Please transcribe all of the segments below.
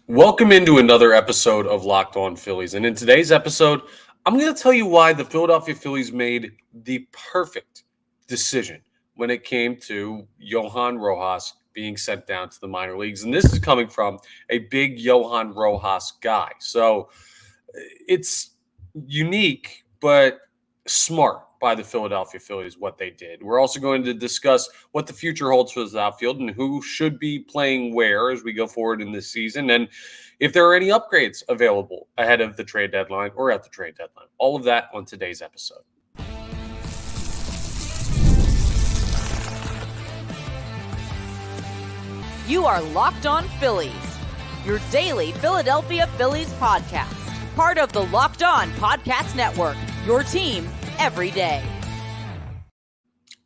Welcome into another episode of Locked On Phillies. And in today's episode, I'm going to tell you why the Philadelphia Phillies made the perfect decision when it came to Johan Rojas being sent down to the minor leagues. And this is coming from a big Johan Rojas guy. So it's unique, but smart by the Philadelphia Phillies what they did. We're also going to discuss what the future holds for this outfield and who should be playing where as we go forward in this season, and if there are any upgrades available ahead of the trade deadline or at the trade deadline. All of that on today's episode. You are Locked On Phillies, your daily Philadelphia Phillies podcast. Part of the Locked On Podcast Network, your team every day.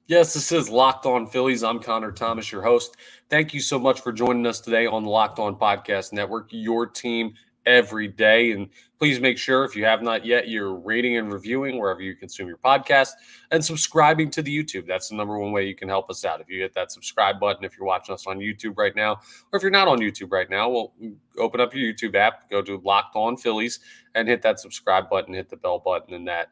Yes, this is Locked On Phillies. I'm Connor Thomas, your host. Thank you so much for joining us today on the Locked On Podcast Network, your team every day. And please make sure, if you have not yet, you're rating and reviewing wherever you consume your podcast and subscribing to the YouTube. That's the number one way you can help us out. If you hit that subscribe button, if you're watching us on YouTube right now, or if you're not on YouTube right now, well, open up your YouTube app, go to Locked On Phillies, and hit that subscribe button, hit the bell button, and that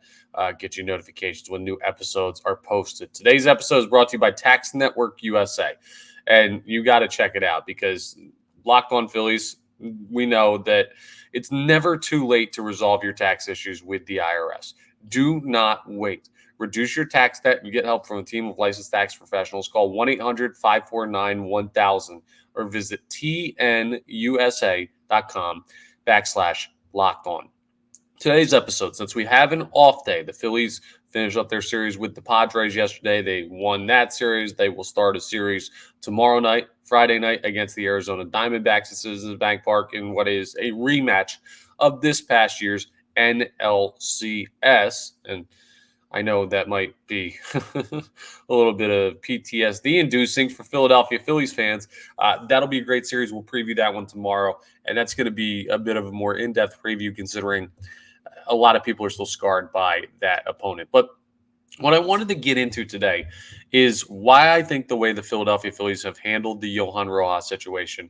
gets you notifications when new episodes are posted. Today's episode is brought to you by Tax Network USA, and you got to check it out because Locked On Phillies, we know that it's never too late to resolve your tax issues with the IRS. Do not wait. Reduce your tax debt and get help from a team of licensed tax professionals. Call 1-800-549-1000 or visit tnusa.com/locked on. Today's episode, since we have an off day, the Phillies finished up their series with the Padres yesterday. They won that series. They will start a series tomorrow night, Friday night, against the Arizona Diamondbacks at Citizens Bank Park in what is a rematch of this past year's NLCS. And I know that might be a little bit of PTSD inducing for Philadelphia Phillies fans. That'll be a great series. We'll preview that one tomorrow. And that's going to be a bit of a more in-depth preview considering a lot of people are still scarred by that opponent. But what I wanted to get into today is why I think the way the Philadelphia Phillies have handled the Johan Rojas situation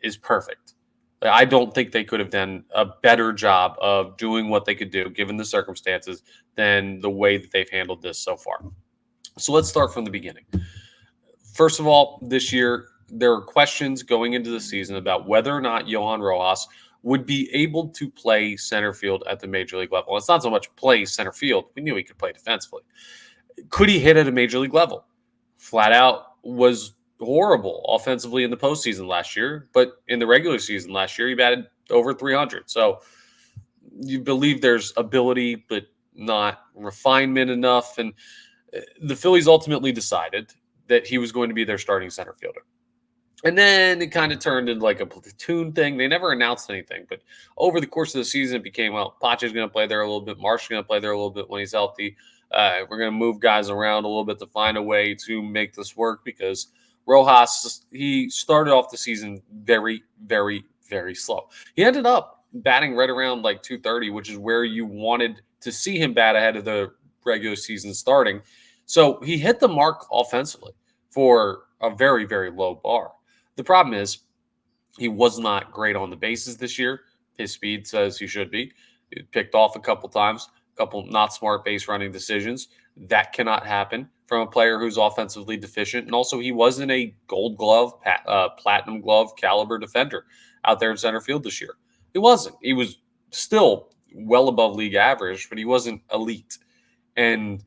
is perfect. I don't think they could have done a better job of doing what they could do, given the circumstances, than the way that they've handled this so far. So let's start from the beginning. First of all, this year, there are questions going into the season about whether or not Johan Rojas would be able to play center field at the major league level. It's not so much play center field. We knew he could play defensively. Could he hit at a major league level? Flat out was horrible offensively in the postseason last year, but in the regular season last year, he batted over 300. So you believe there's ability, but not refinement enough. And the Phillies ultimately decided that he was going to be their starting center fielder. And then it kind of turned into like a platoon thing. They never announced anything, but over the course of the season, it became, well, Pache's going to play there a little bit. Marsh's going to play there a little bit when he's healthy. We're going to move guys around a little bit to find a way to make this work because Rojas, he started off the season very, very, very slow. He ended up batting right around like 230, which is where you wanted to see him bat ahead of the regular season starting. So he hit the mark offensively for a very, very low bar. The problem is he was not great on the bases this year. His speed says he should be. He picked off a couple times, a couple not smart base running decisions. That cannot happen from a player who's offensively deficient. And also he wasn't a gold glove, platinum glove caliber defender out there in center field this year. He wasn't. He was still well above league average, but he wasn't elite. And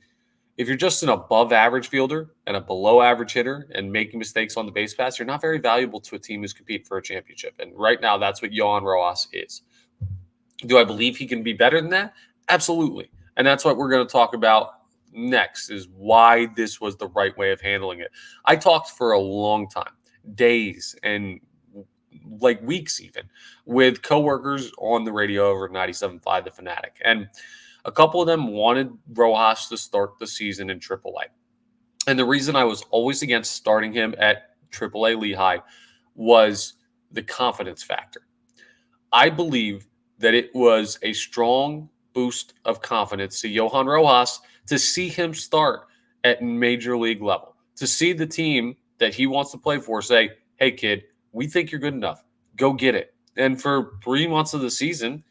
if you're just an above average fielder and a below average hitter and making mistakes on the base paths, you're not very valuable to a team who's competing for a championship. And right now, that's what Johan Rojas is. Do I believe he can be better than that? Absolutely. And that's what we're going to talk about next, is why this was the right way of handling it. I talked for a long time, days and like weeks even, with coworkers on the radio over 97.5 The Fanatic. And a couple of them wanted Rojas to start the season in AAA. And the reason I was always against starting him at AAA Lehigh was the confidence factor. I believe that it was a strong boost of confidence to Johan Rojas to see him start at major league level, to see the team that he wants to play for say, hey, kid, we think you're good enough. Go get it. And for 3 months of the season,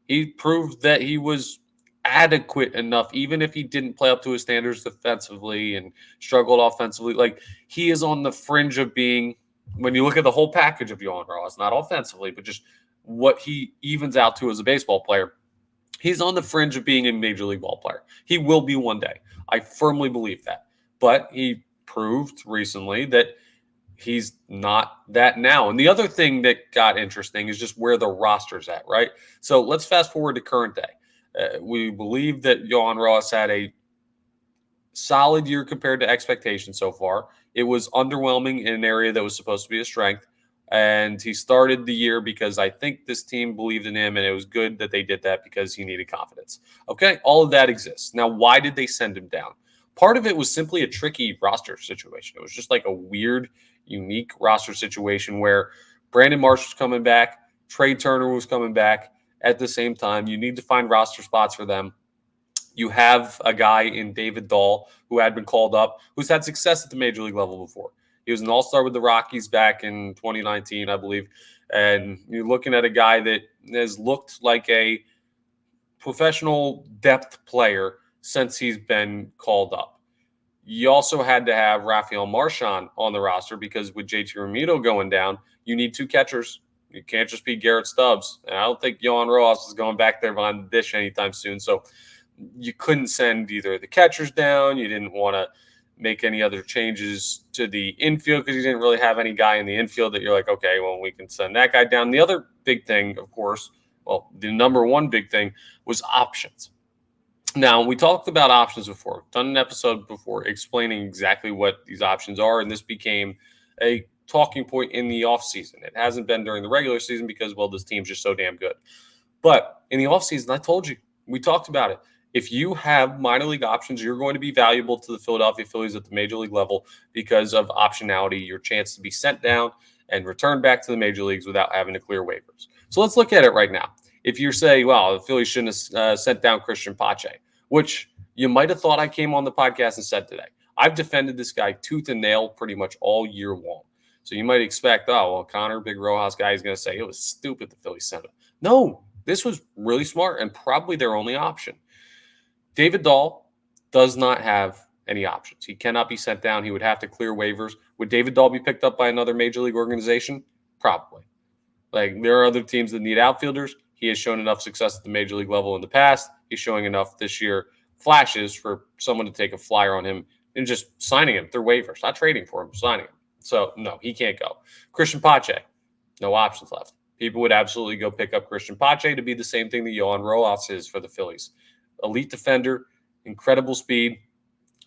he proved that he was adequate enough, even if he didn't play up to his standards defensively and struggled offensively. Like, he is on the fringe of being, when you look at the whole package of Johan Rojas, not offensively, but just what he evens out to as a baseball player, he's on the fringe of being a major league ball player. He will be one day. I firmly believe that. But he proved recently that he's not that now. And the other thing that got interesting is just where the roster's at, right? So let's fast forward to current day. We believe that Johan Rojas had a solid year compared to expectations so far. It was underwhelming in an area that was supposed to be a strength. And he started the year because I think this team believed in him, and it was good that they did that because he needed confidence. Okay, all of that exists. Now, why did they send him down? Part of it was simply a tricky roster situation. It was just like a weird, unique roster situation where Brandon Marsh was coming back, Trey Turner was coming back at the same time. You need to find roster spots for them. You have a guy in David Dahl who had been called up, who's had success at the major league level before. He was an all-star with the Rockies back in 2019, I believe. And you're looking at a guy that has looked like a professional depth player since he's been called up. You also had to have Rafael Marchand on the roster because with JT Realmuto going down, you need two catchers. You can't just be Garrett Stubbs. And I don't think Johan Rojas is going back there behind the dish anytime soon. So you couldn't send either of the catchers down. You didn't want to make any other changes to the infield because you didn't really have any guy in the infield that you're like, okay, well, we can send that guy down. The other big thing, of course, well, the number one big thing was options. Now, we talked about options before. We've done an episode before explaining exactly what these options are, and this became a talking point in the offseason. It hasn't been during the regular season because, well, this team's just so damn good. But in the offseason, I told you, we talked about it. If you have minor league options, you're going to be valuable to the Philadelphia Phillies at the major league level because of optionality, your chance to be sent down and returned back to the major leagues without having to clear waivers. So let's look at it right now. If you're saying, well, the Phillies shouldn't have sent down Christian Pache, which you might have thought I came on the podcast and said today. I've defended this guy tooth and nail pretty much all year long. So you might expect, oh, well, Connor, big Rojas guy, is going to say it was stupid the Phillies sent him. No, this was really smart and probably their only option. David Dahl does not have any options. He cannot be sent down. He would have to clear waivers. Would David Dahl be picked up by another major league organization? Probably. Like, there are other teams that need outfielders. He has shown enough success at the major league level in the past. He's showing enough this year flashes for someone to take a flyer on him and just signing him through waivers, not trading for him, signing him. So, no, he can't go. Christian Pache, no options left. People would absolutely go pick up Christian Pache to be the same thing that Johan Rojas is for the Phillies. Elite defender, incredible speed,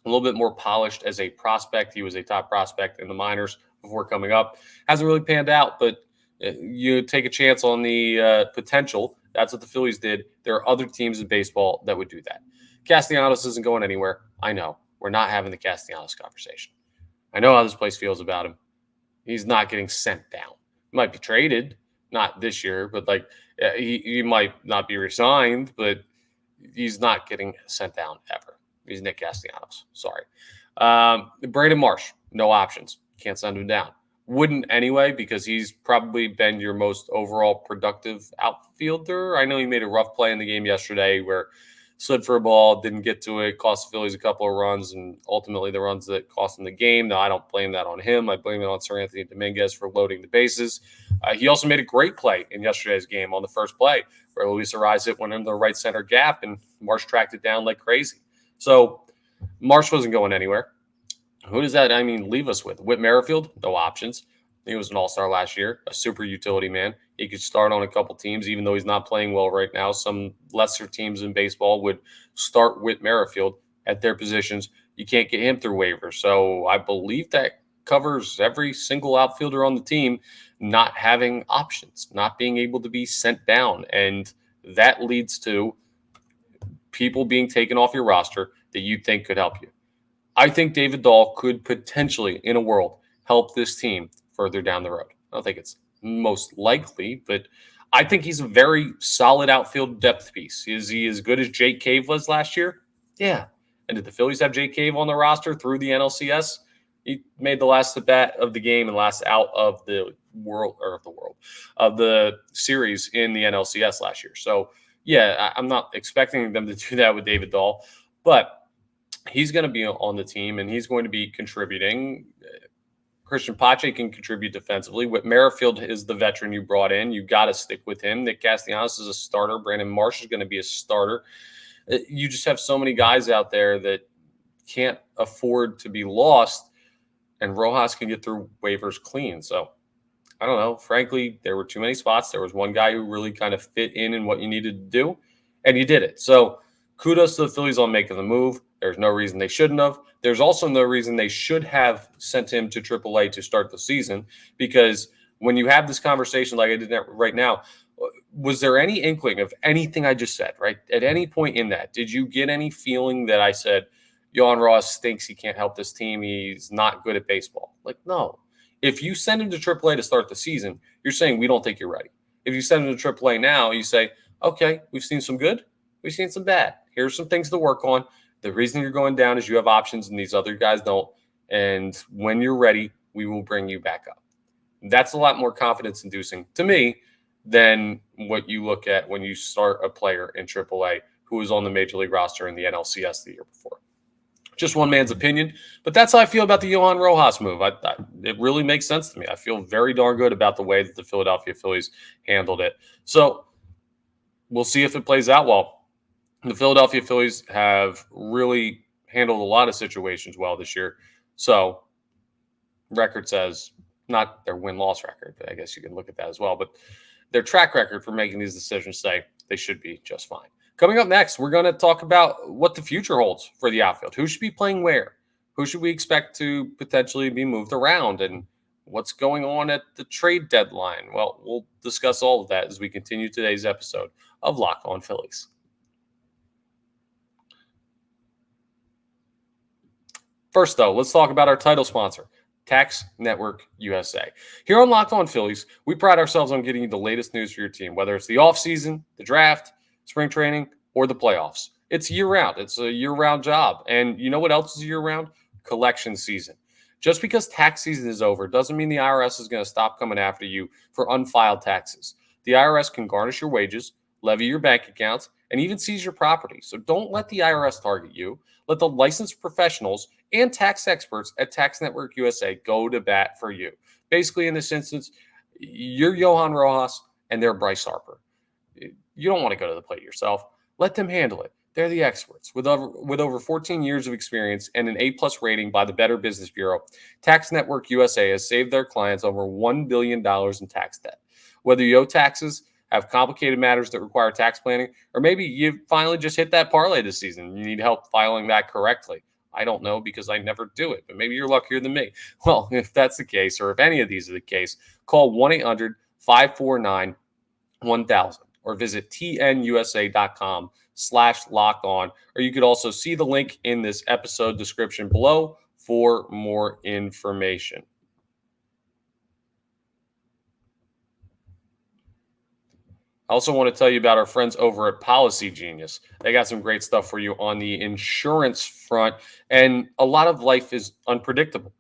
a little bit more polished as a prospect. He was a top prospect in the minors before coming up. Hasn't really panned out, but you take a chance on the potential. That's what the Phillies did. There are other teams in baseball that would do that. Castellanos isn't going anywhere. I know. We're not having the Castellanos conversation. I know how this place feels about him. He's not getting sent down. He might be traded, not this year, but like he might not be resigned, but he's not getting sent down ever. He's Nick Castellanos. Sorry. Brandon Marsh, no options. Can't send him down. Wouldn't anyway, because he's probably been your most overall productive outfielder. I know he made a rough play in the game yesterday where slid for a ball, didn't get to it, cost the Phillies a couple of runs, and ultimately the runs that cost him the game. Now, I don't blame that on him. I blame it on Sir Anthony Dominguez for loading the bases. He also made a great play in yesterday's game on the first play where Luis Ariza went into the right center gap and Marsh tracked it down like crazy. So Marsh wasn't going anywhere. Who does that, leave us with? Whit Merrifield, no options. He was an all-star last year, a super utility man. He could start on a couple teams, even though he's not playing well right now. Some lesser teams in baseball would start Whit Merrifield at their positions. You can't get him through waivers. So I believe that covers every single outfielder on the team not having options, not being able to be sent down. And that leads to people being taken off your roster that you think could help you. I think David Dahl could potentially, in a world, help this team further down the road. I don't think it's most likely, but I think he's a very solid outfield depth piece. Is he as good as Jake Cave was last year? Yeah. And did the Phillies have Jake Cave on the roster through the NLCS? He made the last at bat of the game and last out of the of the series in the NLCS last year. So yeah, I'm not expecting them to do that with David Dahl, but he's going to be on the team and he's going to be contributing. Christian Pache can contribute defensively. Whit Merrifield is the veteran you brought in. You got to stick with him. Nick Castellanos is a starter. Brandon Marsh is going to be a starter. You just have so many guys out there that can't afford to be lost, and Rojas can get through waivers clean. So I don't know. Frankly, there were too many spots. There was one guy who really kind of fit in what you needed to do, and you did it. So kudos to the Phillies on making the move. There's no reason they shouldn't have. There's also no reason they should have sent him to AAA to start the season, because when you have this conversation like I did right now, was there any inkling of anything I just said, right? At any point in that, did you get any feeling that I said, Johan Rojas stinks, he can't help this team, he's not good at baseball? Like, no. If you send him to AAA to start the season, you're saying we don't think you're ready. If you send him to AAA now, you say, okay, we've seen some good, we've seen some bad. Here's some things to work on. The reason you're going down is you have options and these other guys don't. And when you're ready, we will bring you back up. That's a lot more confidence-inducing to me than what you look at when you start a player in AAA who was on the Major League roster in the NLCS the year before. Just one man's opinion, but that's how I feel about the Johan Rojas move. It really makes sense to me. I feel very darn good about the way that the Philadelphia Phillies handled it. So we'll see if it plays out well. The Philadelphia Phillies have really handled a lot of situations well this year. So record says, not their win-loss record, but I guess you can look at that as well. But their track record for making these decisions say they should be just fine. Coming up next, we're going to talk about what the future holds for the outfield. Who should be playing where? Who should we expect to potentially be moved around? And what's going on at the trade deadline? Well, we'll discuss all of that as we continue today's episode of Locked On Phillies. First, though, let's talk about our title sponsor, Tax Network USA. Here on Locked On Phillies, we pride ourselves on getting you the latest news for your team, whether it's the offseason, the draft, spring training, or the playoffs. It's year-round. It's a year-round job. And you know what else is year-round? Collection season. Just because tax season is over doesn't mean the IRS is going to stop coming after you for unfiled taxes. The IRS can garnish your wages, levy your bank accounts, and even seize your property. So don't let the IRS target you. Let the licensed professionals and tax experts at Tax Network USA go to bat for you. Basically, in this instance, you're Johan Rojas and they're Bryce Harper. You don't want to go to the plate yourself. Let them handle it. They're the experts. With over 14 years of experience and an A-plus rating by the Better Business Bureau, Tax Network USA has saved their clients over $1 billion in tax debt. Whether you owe taxes, have complicated matters that require tax planning, or maybe you finally just hit that parlay this season and you need help filing that correctly. I don't know because I never do it, but maybe you're luckier than me. Well, if that's the case, or if any of these are the case, call 1-800-549-1000 or visit tnusa.com/lockedon, or you could also see the link in this episode description below for more information. I also want to tell you about our friends over at Policy Genius. They got some great stuff for you on the insurance front, and a lot of life is unpredictable.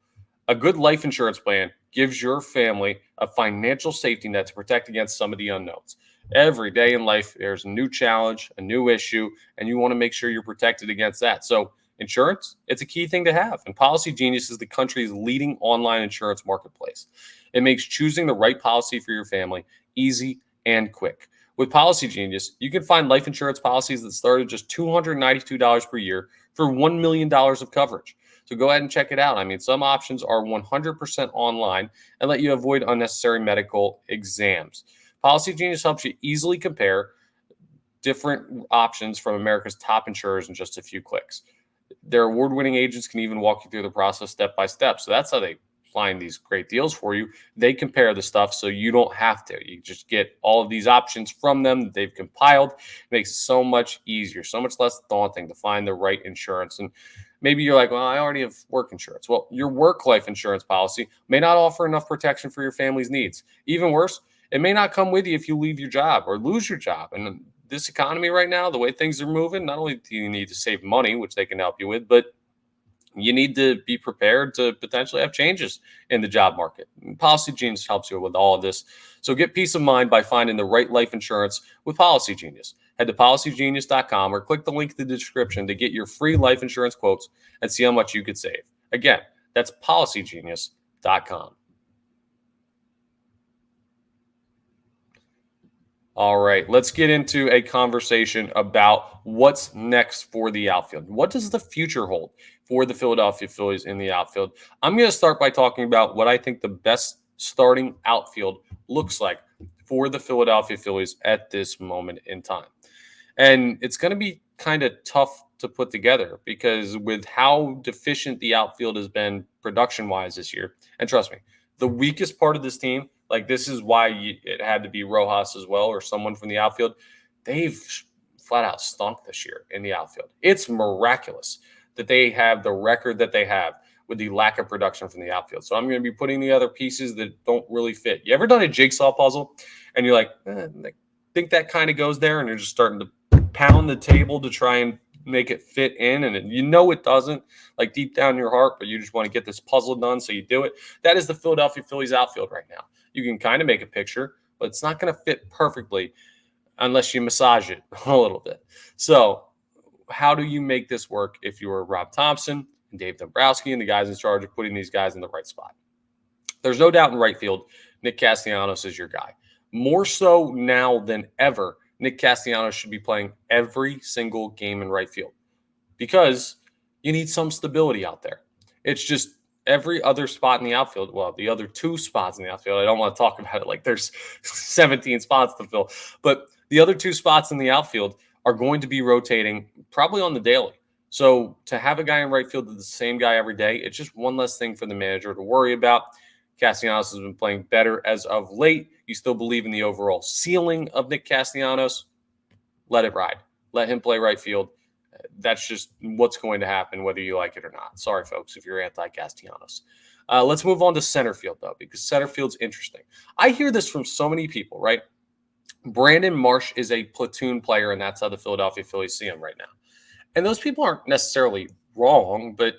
A good life insurance plan gives your family a financial safety net to protect against some of the unknowns. Every day in life, there's a new challenge, a new issue, and you want to make sure you're protected against that. So insurance, it's a key thing to have, and Policy Genius is the country's leading online insurance marketplace. It makes choosing the right policy for your family easy and quick. With Policy Genius, you can find life insurance policies that start at just $292 per year for $1 million of coverage. So go ahead and check it out. I mean, some options are 100% online and let you avoid unnecessary medical exams. Policy Genius helps you easily compare different options from America's top insurers in just a few clicks. Their award-winning agents can even walk you through the process step by step. So that's how they find these great deals for you. They compare the stuff so you don't have to. You just get all of these options from them that they've compiled. It makes it so much easier, so much less daunting to find the right insurance. And maybe you're like, well, I already have work insurance. Well, your work life insurance policy may not offer enough protection for your family's needs. Even worse, it may not come with you if you leave your job or lose your job. And this economy right now, the way things are moving, not only do you need to save money, which they can help you with, but you need to be prepared to potentially have changes in the job market. Policy Genius helps you with all of this. So get peace of mind by finding the right life insurance with Policy Genius. Head to policygenius.com or click the link in the description to get your free life insurance quotes and see how much you could save. Again, that's policygenius.com. All right, let's get into a conversation about what's next for the outfield. What does the future hold for the Philadelphia Phillies in the outfield? I'm going to start by talking about what I think the best starting outfield looks like for the Philadelphia Phillies at this moment in time. And it's going to be kind of tough to put together because with how deficient the outfield has been production-wise this year, and trust me, the weakest part of this team, like this is why it had to be Rojas as well or someone from the outfield, they've flat out stunk this year in the outfield. It's miraculous that they have the record that they have with the lack of production from the outfield. So I'm going to be putting the other pieces that don't really fit. You ever done a jigsaw puzzle and you're like, I think that kind of goes there, and you're just starting to pound the table to try and make it fit in, and you know it doesn't, like deep down in your heart, but you just want to get this puzzle done, so you do it. That is the Philadelphia Phillies outfield right now. You can kind of make a picture, but it's not going to fit perfectly unless you massage it a little bit. So how do you make this work if you're Rob Thompson and Dave Dombrowski and the guys in charge of putting these guys in the right spot? There's no doubt in right field, Nick Castellanos is your guy. More so now than ever, Nick Castellanos should be playing every single game in right field because you need some stability out there. It's just every other spot in the outfield, well, the other two spots in the outfield, I don't want to talk about it like there's 17 spots to fill, but the other two spots in the outfield are going to be rotating probably on the daily. So to have a guy in right field that's the same guy every day, it's just one less thing for the manager to worry about. Castellanos has been playing better as of late. You still believe in the overall ceiling of Nick Castellanos? Let it ride. Let him play right field. That's just what's going to happen, whether you like it or not. Sorry, folks, if you're anti-Castellanos. Let's move on to center field, though, because center field's interesting. I hear this from so many people, right? Brandon Marsh is a platoon player, and that's how the Philadelphia Phillies see him right now. And those people aren't necessarily wrong, but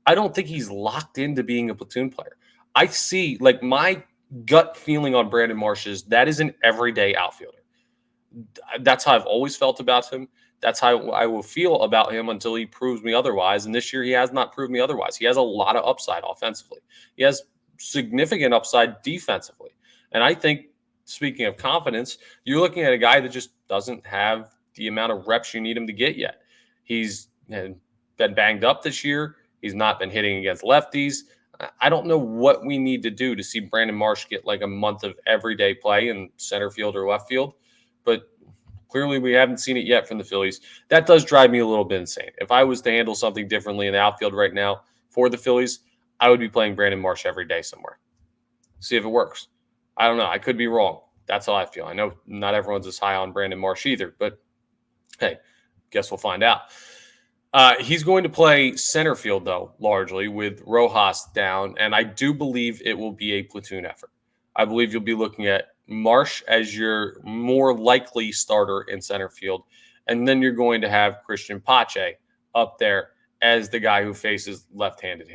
I don't think he's locked into being a platoon player. I see, like, my gut feeling on Brandon Marsh is that is an everyday outfielder. That's how I've always felt about him. That's how I will feel about him until he proves me otherwise. And this year he has not proved me otherwise. He has a lot of upside offensively. He has significant upside defensively. And I think, speaking of confidence, you're looking at a guy that just doesn't have the amount of reps you need him to get yet. He's been banged up this year. He's not been hitting against lefties. I don't know what we need to do to see Brandon Marsh get like a month of everyday play in center field or left field, but clearly we haven't seen it yet from the Phillies. That does drive me a little bit insane. If I was to handle something differently in the outfield right now for the Phillies, I would be playing Brandon Marsh every day somewhere. See if it works. I don't know. I could be wrong. That's how I feel. I know not everyone's as high on Brandon Marsh either, but hey, guess we'll find out. He's going to play center field, though, largely with Rojas down, and I do believe it will be a platoon effort. I believe you'll be looking at Marsh as your more likely starter in center field, and then you're going to have Christian Pache up there as the guy who faces left-handed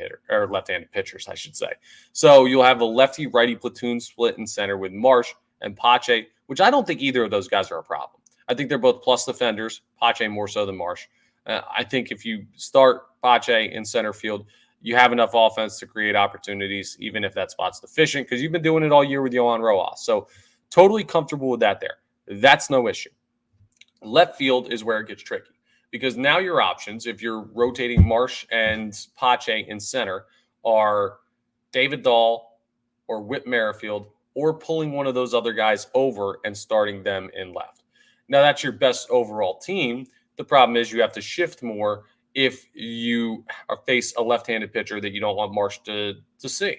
pitchers, I should say. So you'll have a lefty-righty platoon split in center with Marsh and Pache, which I don't think either of those guys are a problem. I think they're both plus defenders, Pache more so than Marsh. I think if you start Pache in center field, you have enough offense to create opportunities, even if that spot's deficient, because you've been doing it all year with Johan Rojas. So totally comfortable with that there. That's no issue. Left field is where it gets tricky, because now your options, if you're rotating Marsh and Pache in center, are David Dahl or Whit Merrifield, or pulling one of those other guys over and starting them in left. Now, that's your best overall team. The problem is you have to shift more if you face a left-handed pitcher that you don't want Marsh to see.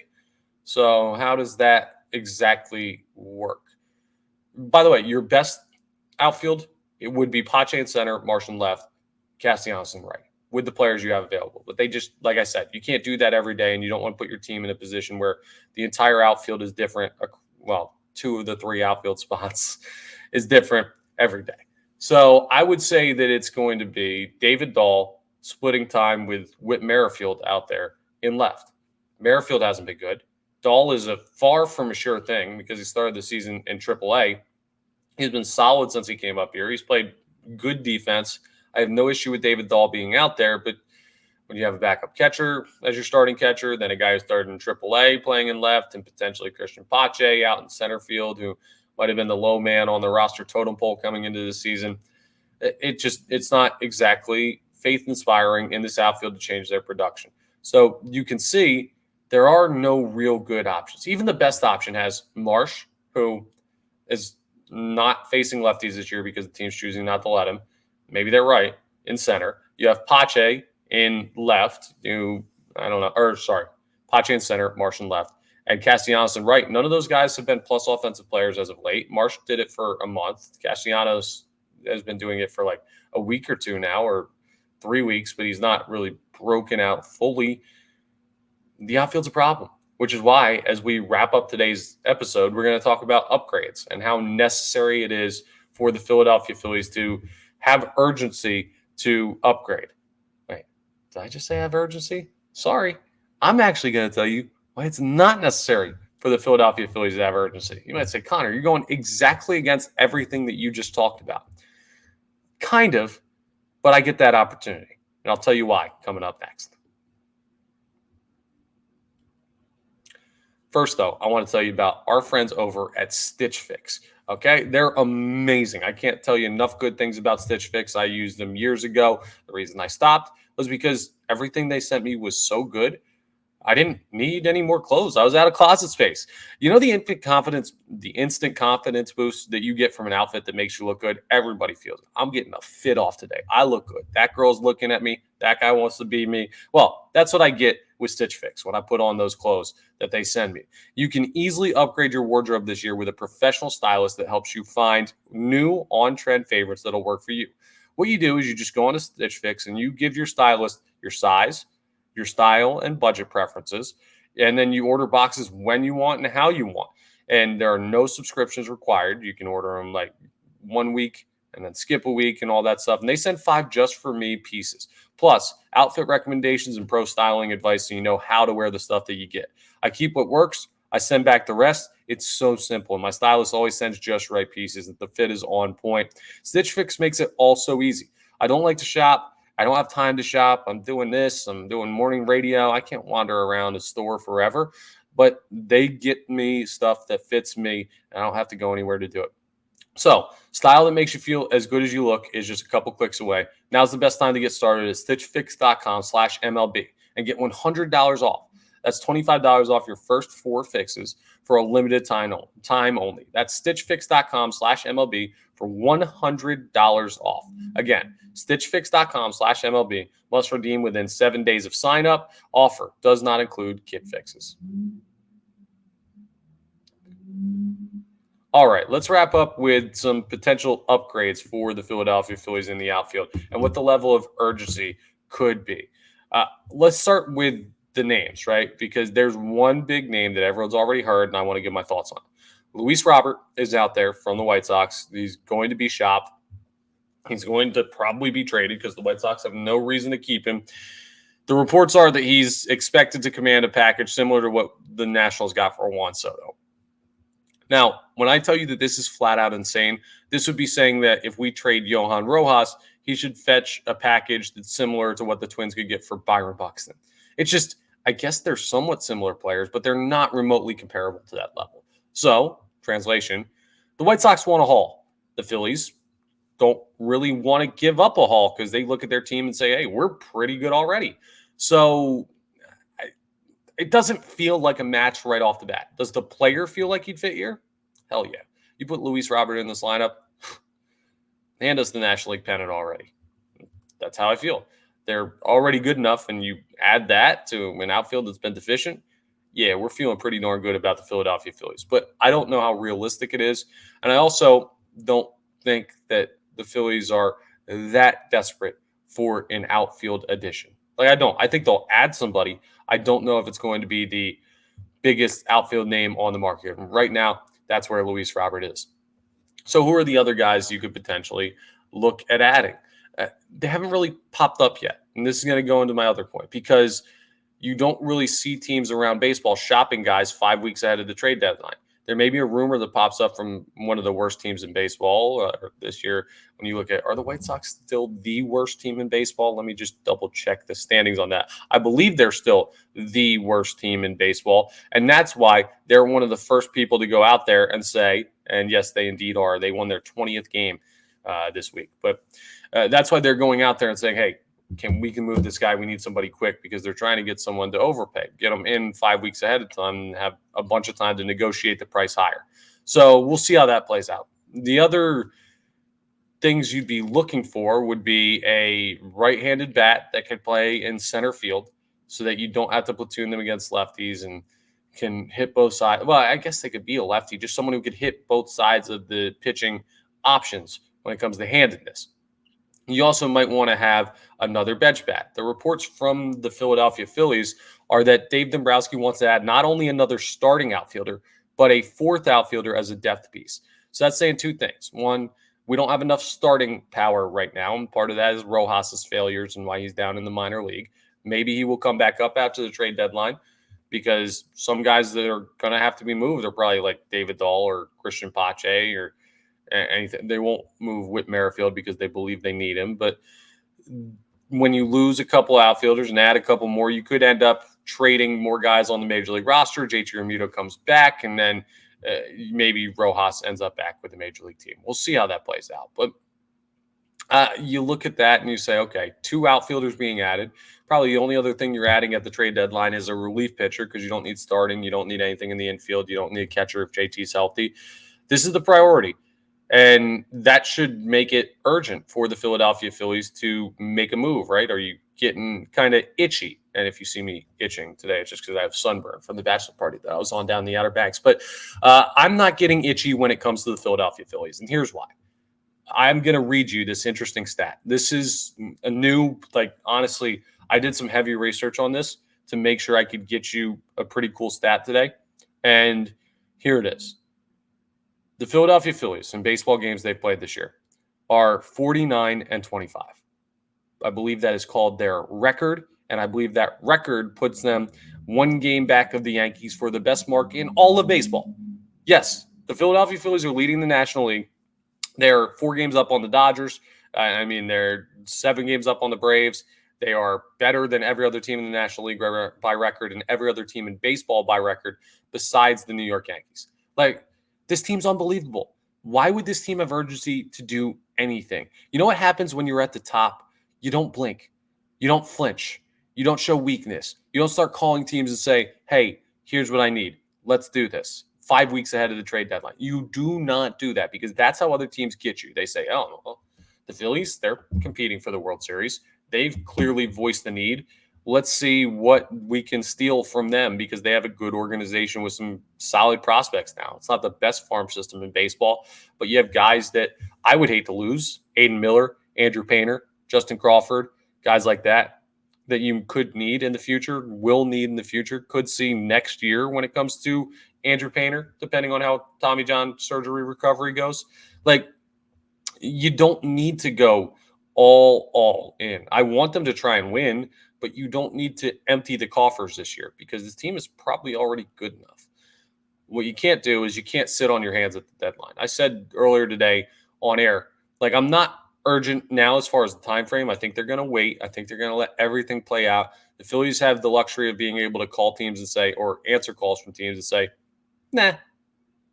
So how does that exactly work? By the way, your best outfield, it would be Pache in center, Marsh in left, Castellanos in right, with the players you have available. But they just, like I said, you can't do that every day, and you don't want to put your team in a position where the entire outfield is different. Well, two of the three outfield spots is different every day. So I would say that it's going to be David Dahl, splitting time with Whit Merrifield out there in left. Merrifield hasn't been good. Dahl is a far from a sure thing because he started the season in AAA. He's been solid since he came up here. He's played good defense. I have no issue with David Dahl being out there, but when you have a backup catcher as your starting catcher, then a guy who started in AAA playing in left, and potentially Christian Pache out in center field, who might have been the low man on the roster totem pole coming into the season. It's not exactly faith inspiring in this outfield to change their production. So you can see there are no real good options. Even the best option has Marsh, who is not facing lefties this year because the team's choosing not to let him. Maybe they're right, in center. You have Pache in left, Pache in center, Marsh in left, and Castellanos in right. None of those guys have been plus offensive players as of late. Marsh did it for a month. Castellanos has been doing it for like a week or two now, or 3 weeks, but he's not really broken out fully. The outfield's a problem, which is why, as we wrap up today's episode, we're going to talk about upgrades and how necessary it is for the Philadelphia Phillies to have urgency to upgrade. Wait, did I just say have urgency? Sorry. I'm actually going to tell you why it's not necessary for the Philadelphia Phillies to have urgency. You might say, Connor, you're going exactly against everything that you just talked about. Kind of, but I get that opportunity. And I'll tell you why coming up next. First, though, I want to tell you about our friends over at Stitch Fix. Okay, they're amazing. I can't tell you enough good things about Stitch Fix. I used them years ago. The reason I stopped was because everything they sent me was so good. I didn't need any more clothes. I was out of closet space. You know, the instant confidence boost that you get from an outfit that makes you look good? Everybody feels it. I'm getting a fit off today. I look good. That girl's looking at me. That guy wants to be me. Well, that's what I get with Stitch Fix when I put on those clothes that they send me. You can easily upgrade your wardrobe this year with a professional stylist that helps you find new on-trend favorites that'll work for you. What you do is you just go on to Stitch Fix and you give your stylist your size, your style, and budget preferences, and then you order boxes when you want and how you want. And there are no subscriptions required. You can order them like 1 week and then skip a week and all that stuff. And they send 5 just for me pieces, plus outfit recommendations and pro styling advice, so you know how to wear the stuff that you get. I keep what works. I send back the rest. It's so simple. And my stylist always sends just right pieces, and the fit is on point. Stitch Fix makes it all so easy. I don't like to shop. I don't have time to shop. I'm doing this. I'm doing morning radio. I can't wander around the store forever, but they get me stuff that fits me, and I don't have to go anywhere to do it. So, style that makes you feel as good as you look is just a couple clicks away. Now's the best time to get started at stitchfix.com/MLB and get $100 off. That's $25 off your first 4 fixes for a limited time only. That's stitchfix.com/MLB for $100 off. Again, stitchfix.com/MLB. Must redeem within 7 days of sign up. Offer does not include kit fixes. All right, let's wrap up with some potential upgrades for the Philadelphia Phillies in the outfield and what the level of urgency could be. Let's start with the names, right? Because there's one big name that everyone's already heard, and I want to give my thoughts on. Luis Robert is out there from the White Sox. He's going to be shopped. He's going to probably be traded because the White Sox have no reason to keep him. The reports are that he's expected to command a package similar to what the Nationals got for Juan Soto. Now, when I tell you that this is flat out insane, this would be saying that if we trade Johan Rojas, he should fetch a package that's similar to what the Twins could get for Byron Buxton. It's just, I guess they're somewhat similar players, but they're not remotely comparable to that level. So, translation, the White Sox want a haul. The Phillies don't really want to give up a haul because they look at their team and say, hey, we're pretty good already. So, it doesn't feel like a match right off the bat. Does the player feel like he'd fit here? Hell yeah. You put Luis Robert in this lineup, hand us the National League pennant already. That's how I feel. They're already good enough, and you add that to an outfield that's been deficient. Yeah, we're feeling pretty darn good about the Philadelphia Phillies. But I don't know how realistic it is. And I also don't think that the Phillies are that desperate for an outfield addition. Like, I don't. I think they'll add somebody. I don't know if it's going to be the biggest outfield name on the market. Right now, that's where Luis Robert is. So who are the other guys you could potentially look at adding? They haven't really popped up yet. And this is going to go into my other point, because you don't really see teams around baseball shopping guys 5 weeks ahead of the trade deadline. There may be a rumor that pops up from one of the worst teams in baseball this year. When you look at, are the White Sox still the worst team in baseball? Let me just double check the standings on that. I believe they're still the worst team in baseball. And that's why they're one of the first people to go out there and say, and yes, they indeed are, they won their 20th game this week. But that's why they're going out there and saying, hey, we can move this guy. We need somebody quick, because they're trying to get someone to overpay, get them in 5 weeks ahead of time, and have a bunch of time to negotiate the price higher. So we'll see how that plays out. The other things you'd be looking for would be a right-handed bat that can play in center field, so that you don't have to platoon them against lefties and can hit both sides. Well, I guess they could be a lefty, just someone who could hit both sides of the pitching options when it comes to handedness. You also might want to have another bench bat. The reports from the Philadelphia Phillies are that Dave Dombrowski wants to add not only another starting outfielder, but a fourth outfielder as a depth piece. So that's saying two things. One, we don't have enough starting power right now, and part of that is Rojas's failures and why he's down in the minor league. Maybe he will come back up after the trade deadline, because some guys that are going to have to be moved are probably like David Dahl or Christian Pache or anything. They won't move Whit Merrifield because they believe they need him. But when you lose a couple outfielders and add a couple more, you could end up trading more guys on the major league roster. JT Realmuto comes back, and then maybe Rojas ends up back with the major league team. We'll see how that plays out. But you look at that and you say, okay, two outfielders being added. Probably the only other thing you're adding at the trade deadline is a relief pitcher, because you don't need starting. You don't need anything in the infield. You don't need a catcher if JT's healthy. This is the priority. And that should make it urgent for the Philadelphia Phillies to make a move, right? Are you getting kind of itchy? And if you see me itching today, it's just because I have sunburn from the bachelor party that I was on down the Outer Banks. But I'm not getting itchy when it comes to the Philadelphia Phillies. And here's why. I'm going to read you this interesting stat. This is a new, honestly, I did some heavy research on this to make sure I could get you a pretty cool stat today. And here it is. The Philadelphia Phillies in baseball games they've played this year are 49-25. I believe that is called their record, and I believe that record puts them one game back of the Yankees for the best mark in all of baseball. Yes, the Philadelphia Phillies are leading the National League. They're 4 games up on the Dodgers. They're 7 games up on the Braves. They are better than every other team in the National League by record, and every other team in baseball by record besides the New York Yankees. This team's unbelievable. Why would this team have urgency to do anything? You know what happens when you're at the top? You don't blink. You don't flinch. You don't show weakness. You don't start calling teams and say, hey, here's what I need. Let's do this. 5 weeks ahead of the trade deadline. You do not do that, because that's how other teams get you. They say, oh, well, the Phillies, they're competing for the World Series. They've clearly voiced the need. Let's see what we can steal from them, because they have a good organization with some solid prospects now. It's not the best farm system in baseball, but you have guys that I would hate to lose. Aiden Miller, Andrew Painter, Justin Crawford, guys like that you could need in the future, will need in the future, could see next year when it comes to Andrew Painter, depending on how Tommy John surgery recovery goes. You don't need to go all in. I want them to try and win, but you don't need to empty the coffers this year, because this team is probably already good enough. What you can't do is you can't sit on your hands at the deadline. I said earlier today on air, I'm not urgent now as far as the time frame. I think they're going to wait. I think they're going to let everything play out. The Phillies have the luxury of being able to call teams and say, or answer calls from teams and say, nah,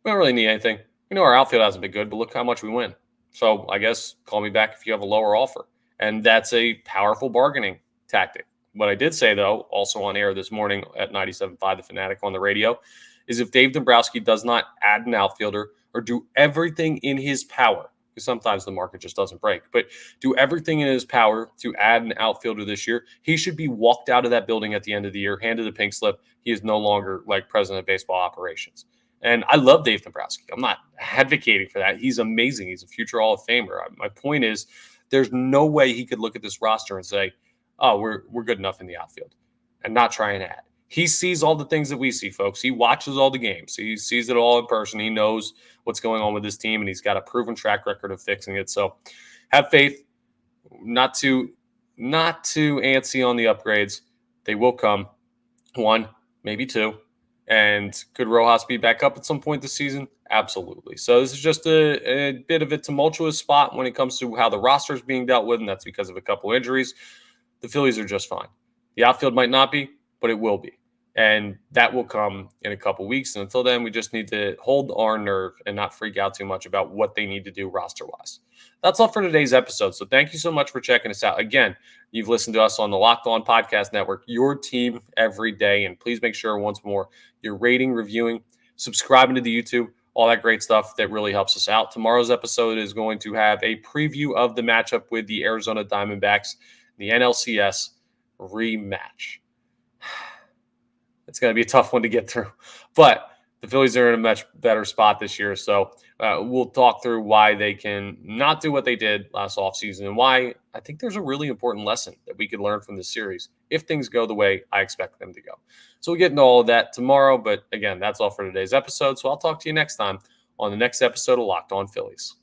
we don't really need anything. We know our outfield hasn't been good, but look how much we win. So I guess call me back if you have a lower offer. And that's a powerful bargaining tactic. What I did say, though, also on air this morning at 97.5 The Fanatic on the radio, is if Dave Dombrowski does not add an outfielder or do everything in his power, because sometimes the market just doesn't break, but do everything in his power to add an outfielder this year, he should be walked out of that building at the end of the year, handed a pink slip. He is no longer president of baseball operations. And I love Dave Dombrowski. I'm not advocating for that. He's amazing. He's a future Hall of Famer. My point is, there's no way he could look at this roster and say, oh, we're good enough in the outfield, and not try and add. He sees all the things that we see, folks. He watches all the games. He sees it all in person. He knows what's going on with this team, and he's got a proven track record of fixing it. So have faith. not too antsy on the upgrades. They will come. One, maybe two. And could Rojas be back up at some point this season? Absolutely. So this is just a bit of a tumultuous spot when it comes to how the roster is being dealt with, and that's because of a couple injuries. The Phillies are just fine. The outfield might not be, but it will be. And that will come in a couple weeks. And until then, we just need to hold our nerve and not freak out too much about what they need to do roster-wise. That's all for today's episode. So thank you so much for checking us out. Again, you've listened to us on the Locked On Podcast Network, your team every day. And please make sure, once more, you're rating, reviewing, subscribing to the YouTube, all that great stuff that really helps us out. Tomorrow's episode is going to have a preview of the matchup with the Arizona Diamondbacks, the NLCS rematch. It's going to be a tough one to get through, but the Phillies are in a much better spot this year. So we'll talk through why they can not do what they did last offseason and why I think there's a really important lesson that we could learn from this series if things go the way I expect them to go. So we'll get into all of that tomorrow. But again, that's all for today's episode. So I'll talk to you next time on the next episode of Locked On Phillies.